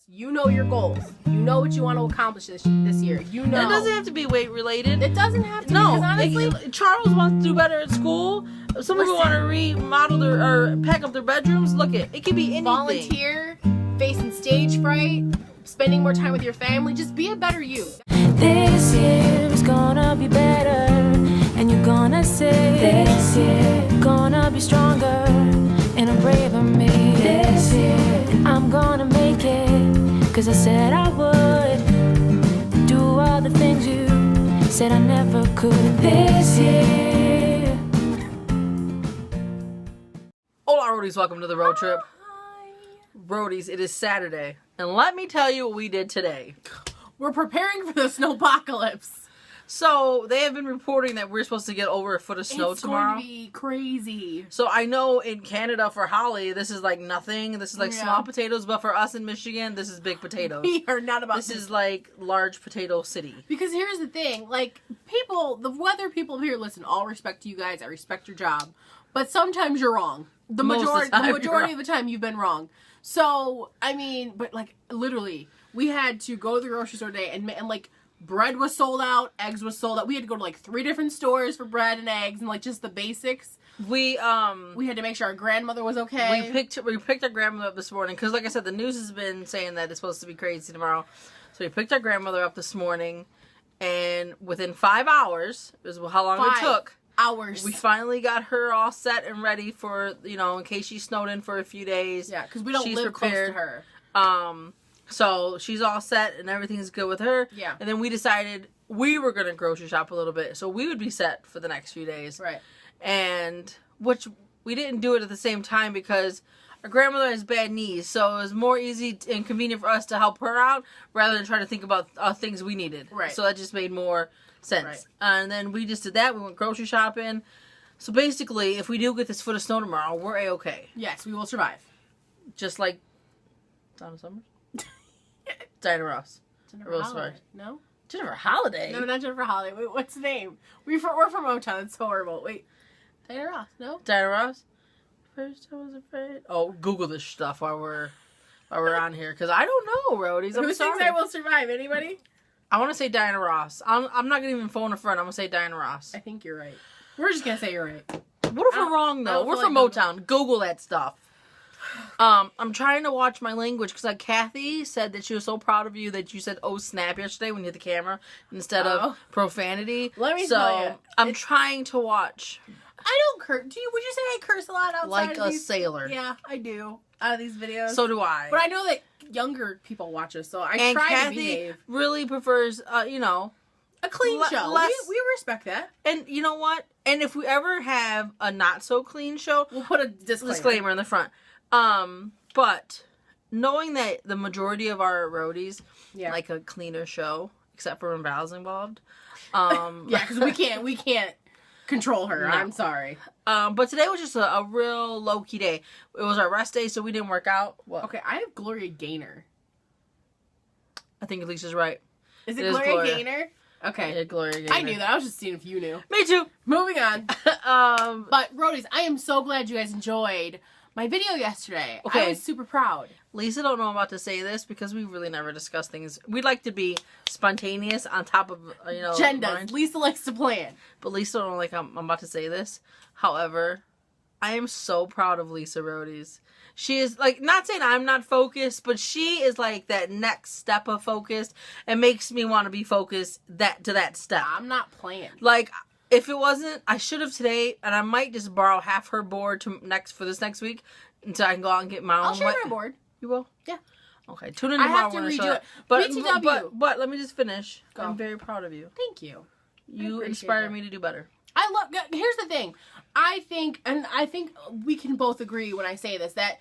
You know your goals. You know what you want to accomplish this year. You know. It doesn't have to be weight related. It doesn't have to. No, because honestly, Charles wants to do better at school. Some people want to remodel or pack up their bedrooms. Look, it can be anything. Volunteer, facing stage fright, spending more time with your family. Just be a better you. This year is gonna be better, and you're gonna say this year gonna be stronger, and I'm braver me this year, and I'm gonna make it, 'cause I said I would do all the things you said I never could this year. Hola, Roadies. Welcome to the road trip. Roadies, it is Saturday, and let me tell you what we did today. We're preparing for the snowpocalypse. So, they have been reporting that we're supposed to get over a foot of snow tomorrow. It's going to be crazy. So, I know in Canada for Holly, this is like nothing. This is like small potatoes, but for us in Michigan, this is big potatoes. We are not about this. This is like large potato city. Because here's the thing, like, the weather people here, listen, all respect to you guys, I respect your job, but sometimes you're wrong. The majority of the time you've been wrong. So, I mean, but like, literally, we had to go to the grocery store today and like, bread was sold out, eggs was sold out. We had to go to like 3 different stores for bread and eggs and like just the basics. We had to make sure our grandmother was okay. We picked our grandmother up this morning because, like I said, the news has been saying that it's supposed to be crazy tomorrow. So we picked our grandmother up this morning, and within 5 hours is how long it took. We finally got her all set and ready for, in case she snowed in for a few days. Yeah, because we don't live close to her. So she's all set and everything's good with her. Yeah. And then we decided we were going to grocery shop a little bit. So we would be set for the next few days. Right. And which we didn't do it at the same time because our grandmother has bad knees. So it was more easy and convenient for us to help her out rather than try to think about things we needed. Right. So that just made more sense. Right. And then we just did that. We went grocery shopping. So basically, if we do get this foot of snow tomorrow, we're A-okay. Yes, we will survive. Just like Donna Summers? Diana Ross. Jennifer Holiday. No? Jennifer Holiday? No, not Jennifer Holiday. Wait, what's the name? We're from Motown. It's so horrible. Wait. Diana Ross. No? Diana Ross? First I was afraid. Oh, Google this stuff while we're on here. Because I don't know, Roadies. Who thinks I will survive? Anybody? I want to say Diana Ross. I'm not going to even phone a friend. I'm going to say Diana Ross. I think you're right. We're just going to say you're right. What if we're wrong, though? We're from Motown. Google that stuff. I'm trying to watch my language because like Kathy said that she was so proud of you that you said "oh snap" yesterday when you hit the camera instead of profanity. Let me tell you, I'm trying to watch. I don't curse. Would you say I curse a lot outside? Like a sailor. Yeah, I do. Out of these videos. So do I. But I know that younger people watch us, so I try Kathy to behave. Really prefers, a clean show. We respect that. And you know what? And if we ever have a not so clean show, we'll put a disclaimer in the front. But knowing that the majority of our roadies like a cleaner show, except for when Val's involved. Yeah, because we can't control her. No. I'm sorry. But today was just a real low-key day. It was our rest day, so we didn't work out. What? Okay, I have Gloria Gaynor. I think Elisa's right. Is it Gloria Gaynor? Okay. Yeah, Gloria Gaynor. I knew that. I was just seeing if you knew. Me too. Moving on. But, Roadies, I am so glad you guys enjoyed my video yesterday. Okay. I was super proud. Lisa don't know I'm about to say this because we really never discuss things. We like to be spontaneous on top of, Jen does. Lisa likes to plan. But Lisa don't know like I'm about to say this. However, I am so proud of Lisa Roadies. She is, like, not saying I'm not focused, but she is, like, that next step of focused and makes me want to be focused to that step. I'm not playing. Like, if it wasn't, I should have today, and I might just borrow half her board for this next week until I can go out and get my own. I'll share my board. You will? Yeah. Okay, tune in tomorrow when I show up. But let me just finish. Go. I'm very proud of you. Thank you. You inspire me to do better. Here's the thing. I think we can both agree when I say this, that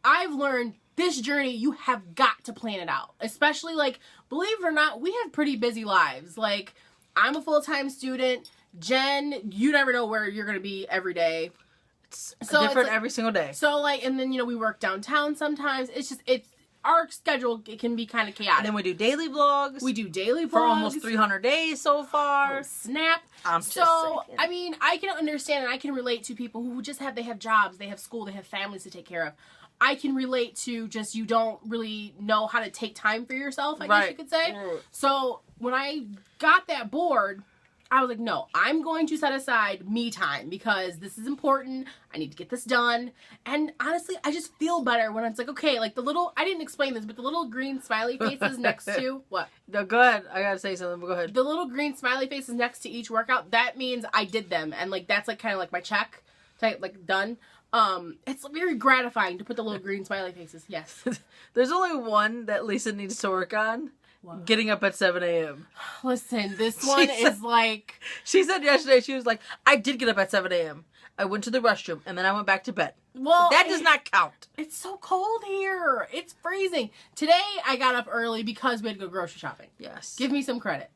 I've learned this journey, you have got to plan it out. Especially, like, believe it or not, we have pretty busy lives. Like, I'm a full-time student. Jen, you never know where you're going to be every day. It's different every single day. So, like, and then, we work downtown sometimes. It's our schedule, it can be kind of chaotic. And then we do daily vlogs. We do daily vlogs. For almost 300 days so far. Oh, snap. I'm just saying. I mean, I can understand and I can relate to people who they have jobs, they have school, they have families to take care of. I can relate to just you don't really know how to take time for yourself, I guess you could say. So when I got that board, I was like, no, I'm going to set aside me time because this is important. I need to get this done. And honestly, I just feel better when it's like, okay, like the little, I didn't explain this, but the little green smiley faces next to, what? No, go ahead. I gotta say something, but go ahead. The little green smiley faces next to each workout, that means I did them. And like, that's like kind of like my check, like done. It's very gratifying to put the little green smiley faces. Yes. There's only one that Lisa needs to work on. What? Getting up at 7 a.m. Listen, this one is like... She said yesterday, she was like, I did get up at 7 a.m. I went to the restroom, and then I went back to bed. Well, that does not count. It's so cold here. It's freezing. Today, I got up early because we had to go grocery shopping. Yes. Give me some credit.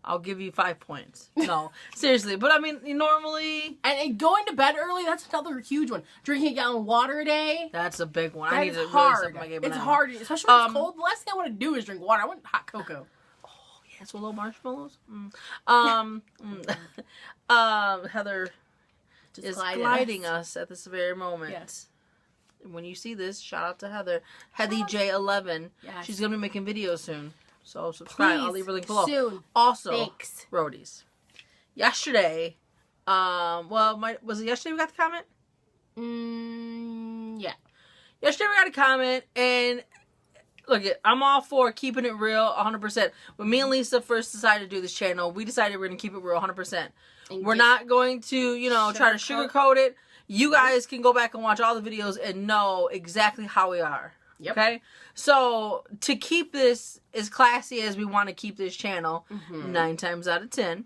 I'll give you 5 points. No, seriously. But I mean, normally... And going to bed early, that's another huge one. Drinking a gallon of water a day. That's a big one. I need to hard. Really step my game. It's hard, especially when it's cold. The last thing I want to do is drink water. I want hot cocoa. Oh, yeah, so little marshmallows. Heather just is gliding us at this very moment. Yes. When you see this, shout out to Heather. Heathy J11. Yes. She's going to be making videos soon. So subscribe. Please, I'll leave a link below. Soon. Also, thanks. Roadies. Yesterday, was it yesterday we got the comment? Yeah. Yesterday we got a comment, and look, I'm all for keeping it real 100%. When me and Lisa first decided to do this channel, we decided we're going to keep it real 100%. We're not going to, try to sugarcoat it. You guys can go back and watch all the videos and know exactly how we are. Yep. Okay? So, to keep this as classy as we want to keep this channel, 9 times out of 10,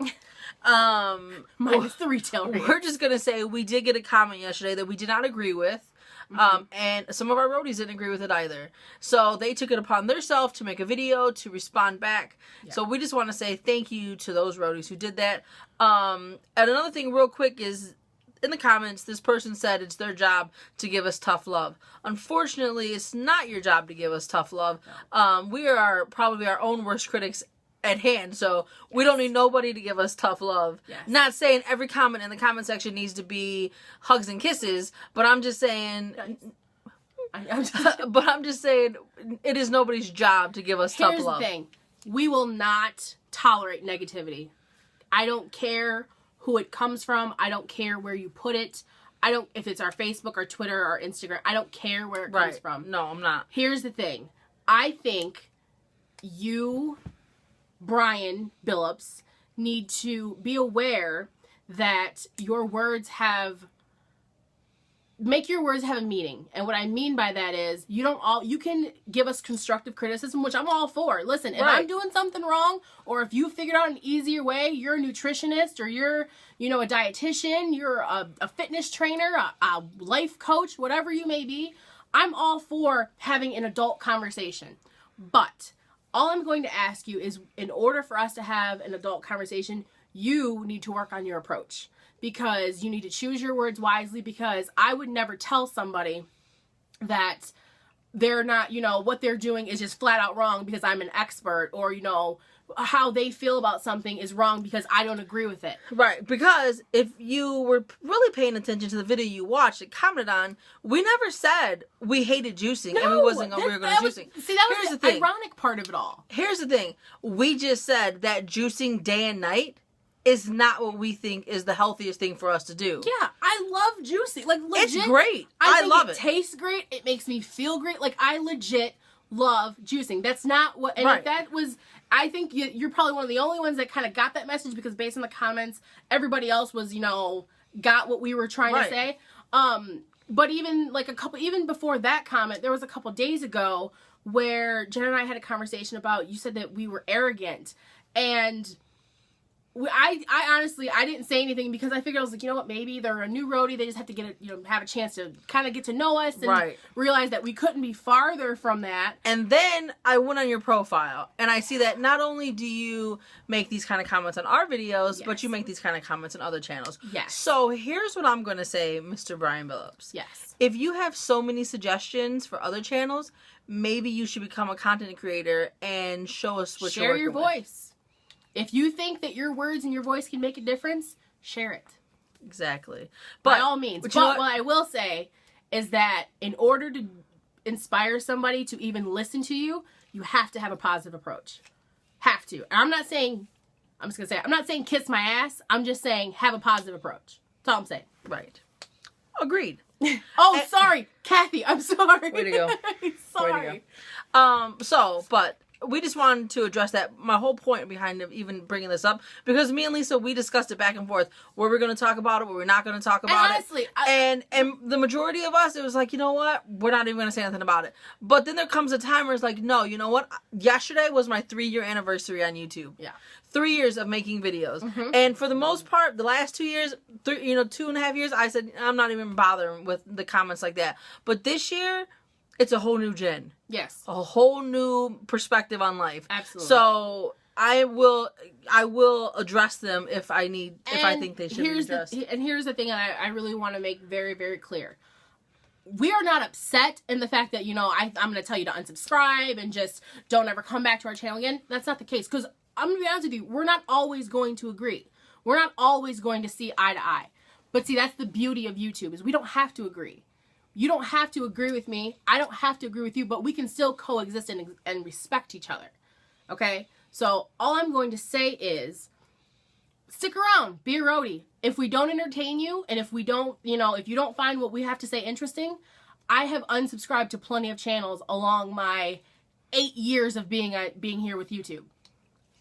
minus the retail rate. We're just going to say we did get a comment yesterday that we did not agree with. And some of our roadies didn't agree with it either. So, they took it upon themselves to make a video to respond back. Yeah. So, we just want to say thank you to those roadies who did that. And another thing real quick is, in the comments, this person said it's their job to give us tough love. Unfortunately, it's not your job to give us tough love. We are probably our own worst critics at hand, so we don't need nobody to give us tough love. Yes. Not saying every comment in the comment section needs to be hugs and kisses, but I'm just saying... but I'm just saying it is nobody's job to give us tough love. Here's the thing. We will not tolerate negativity. I don't care who it comes from. I don't care where you put it. If it's our Facebook or Twitter or Instagram, I don't care where it comes from. No, I'm not. Here's the thing. I think you, Brian Billups, need to be aware that your words make your words have a meaning. And what I mean by that is you can give us constructive criticism, which I'm all for. Listen, if I'm doing something wrong, or if you figured out an easier way, you're a nutritionist, or you're, a dietitian, you're a fitness trainer, a life coach, whatever you may be, I'm all for having an adult conversation. But all I'm going to ask you is, in order for us to have an adult conversation, you need to work on your approach. Because you need to choose your words wisely, because I would never tell somebody that they're not, what they're doing is just flat out wrong because I'm an expert, or, how they feel about something is wrong because I don't agree with it. Right, because if you were really paying attention to the video you watched and commented on, we never said we hated juicing and we were going to juicing. See, that was the ironic part of it all. Here's the thing. We just said that juicing day and night is not what we think is the healthiest thing for us to do. Yeah, I love juicing. Like, legit. It's great. I love it. It tastes great. It makes me feel great. Like, I legit love juicing. That's not what... And if that was... I think you're probably one of the only ones that kind of got that message, because based on the comments, everybody else was, got what we were trying to say. But even, even before that comment, there was a couple days ago where Jen and I had a conversation about, you said that we were arrogant. And... I honestly, I didn't say anything because I figured, I was like, you know what, maybe they're a new roadie. They just have to get have a chance to kind of get to know us and realize that we couldn't be farther from that. And then I went on your profile and I see that not only do you make these kind of comments on our videos, but you make these kind of comments on other channels. Yes. So here's what I'm going to say, Mr. Brian Billups. Yes. If you have so many suggestions for other channels, maybe you should become a content creator and show us what you're working with. Share your voice. If you think that your words and your voice can make a difference, share it. Exactly. By all means. But what I will say is that in order to inspire somebody to even listen to you, you have to have a positive approach. Have to. And I'm not saying kiss my ass. I'm just saying have a positive approach. That's all I'm saying. Right. Agreed. Sorry. Kathy, I'm sorry. Way to go. Sorry. Way to go. But we just wanted to address that. My whole point behind even bringing this up, because me and Lisa, we discussed it back and forth. Were we going to talk about it? Were we not going to talk about it? And the majority of us, it was like, you know what? We're not even going to say anything about it. But then there comes a time where it's like, no, you know what? Yesterday was my 3-year anniversary on YouTube. Yeah. 3 years of making videos. Mm-hmm. And for the most part, the last 2 years, 2.5 years, I said, I'm not even bothering with the comments like that. But this year, it's a whole new gen. Yes. A whole new perspective on life. Absolutely. So I will address them if I think they should be addressed. And here's the thing I really want to make very, very clear. We are not upset in the fact that, I'm going to tell you to unsubscribe and just don't ever come back to our channel again. That's not the case. Because I'm going to be honest with you, we're not always going to agree. We're not always going to see eye to eye. But see, that's the beauty of YouTube, is we don't have to agree. You don't have to agree with me. I don't have to agree with you, but we can still coexist and respect each other. Okay? So all I'm going to say is, stick around. Be a roadie. If we don't entertain you, and if we don't, if you don't find what we have to say interesting, I have unsubscribed to plenty of channels along my 8 years of being here with YouTube.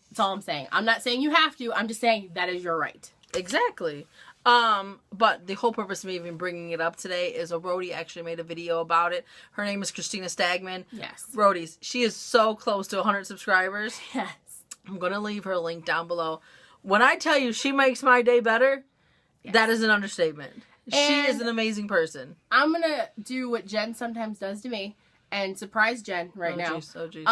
That's all I'm saying. I'm not saying you have to. I'm just saying that is your right. Exactly. But the whole purpose of me even bringing it up today is a roadie actually made a video about it. Her name is Christina Stagman. Yes. Roadies. She is so close to 100 subscribers. Yes. I'm going to leave her link down below. When I tell you she makes my day better, yes, that is an understatement. And she is an amazing person. I'm going to do what Jen sometimes does to me and surprise Jen now. Geez, oh, geez.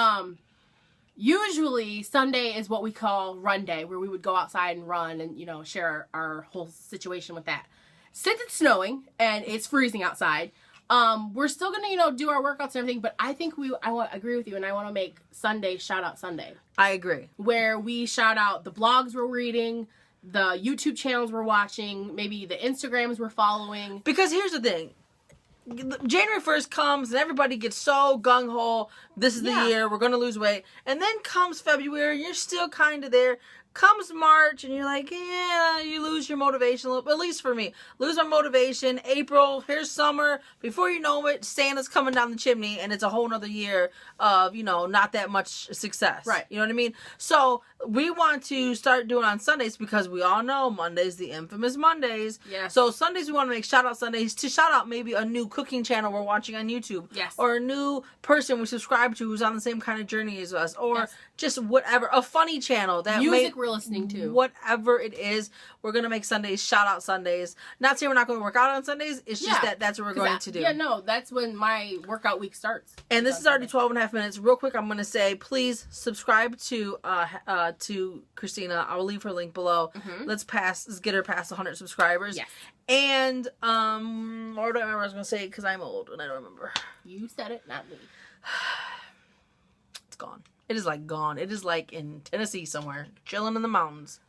Usually Sunday is what we call run day, where we would go outside and run and, share our whole situation with that. Since it's snowing and it's freezing outside, we're still going to, do our workouts and everything, but I think I agree with you, and I want to make Sunday Shout Out Sunday. I agree. Where we shout out the blogs we're reading, the YouTube channels we're watching, maybe the Instagrams we're following. Because here's the thing. January 1st comes and everybody gets so gung-ho. This is the year. We're going to lose weight. And then comes February. You're still kind of there. Comes March and you're like, yeah, you lose your motivation a little bit. At least for me. Lose my motivation. April, here's summer. Before you know it, Santa's coming down the chimney and it's a whole nother year of, not that much success. Right. You know what I mean? So we want to start doing on Sundays because we all know Mondays, the infamous Mondays. Yes. So Sundays we want to make shout out Sundays to shout out maybe a new cooking channel we're watching on YouTube. Yes. Or a new person we subscribe to who's on the same kind of journey as us. Or just whatever. A funny channel that music we're listening to. Whatever it is, we're going to make Sundays shout out Sundays. Not saying we're not going to work out on Sundays. It's just that's what we're going to do. Yeah, no, that's when my workout week starts. And this is already 12 and a half minutes. Real quick, I'm going to say, please subscribe to Christina. I'll leave her link below. Mm-hmm. Let's get her past 100 subscribers. Yes. And, what do I remember I was going to say? Because I'm old and I don't remember. You said it, not me. It's gone. It is like gone. It is like in Tennessee somewhere. Chilling in the mountains.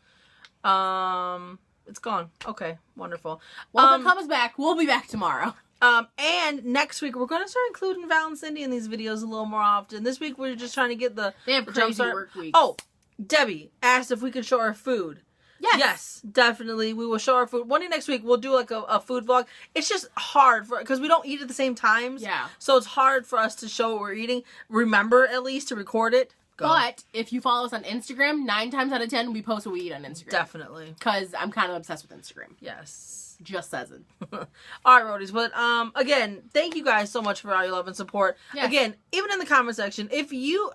It's gone. Okay. Wonderful. Well, if it comes back, we'll be back tomorrow. And next week, we're going to start including Val and Cindy in these videos a little more often. This week, we're just trying to get the... They have crazy work weeks. Oh, Debbie asked if we could show our food. Yes. Yes, definitely. We will show our food. One day next week, we'll do like a food vlog. It's just hard because we don't eat at the same times. Yeah. So it's hard for us to show what we're eating. Remember, at least, to record it. Go. But if you follow us on Instagram, 9 times out of 10, we post what we eat on Instagram. Definitely. Because I'm kind of obsessed with Instagram. Yes. Just says it. All right, Roadies. But again, thank you guys so much for all your love and support. Yes. Again, even in the comment section, if you,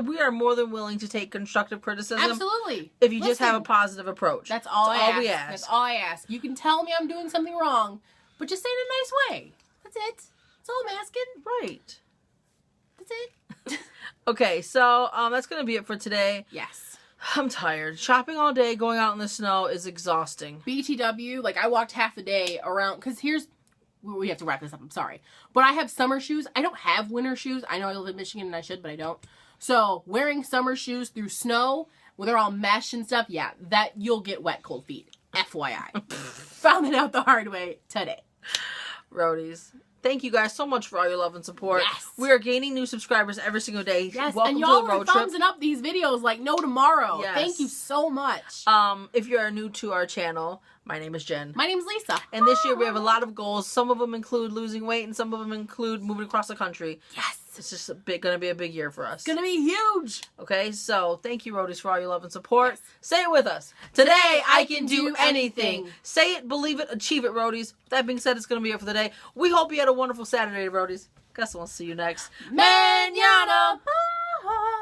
we are more than willing to take constructive criticism. Absolutely. If you just have a positive approach. That's all we ask. That's all I ask. You can tell me I'm doing something wrong, but just say it in a nice way. That's it. That's all I'm asking. Right. That's it. Okay, so that's going to be it for today. Yes. I'm tired. Shopping all day, going out in the snow is exhausting. BTW, like I walked half the day around, because we have to wrap this up, I'm sorry. But I have summer shoes. I don't have winter shoes. I know I live in Michigan and I should, but I don't. So wearing summer shoes through snow, where they're all mesh and stuff, yeah, that you'll get wet cold feet. FYI. Found it out the hard way today. Roadies. Thank you guys so much for all your love and support. Yes. We are gaining new subscribers every single day. Yes, Welcome and y'all to the road are thumbsing up these videos like no tomorrow. Yes. Thank you so much. If you're new to our channel, my name is Jen. My name's Lisa. And this year we have a lot of goals. Some of them include losing weight, and some of them include moving across the country. Yes. It's just going to be a big year for us. It's going to be huge. Okay, so thank you, Roadies, for all your love and support. Yes. Say it with us. Today, I can do anything. Say it, believe it, achieve it, Roadies. With that being said, it's going to be it for the day. We hope you had a wonderful Saturday, Roadies. Guess we'll see you next. Mañana. Bye.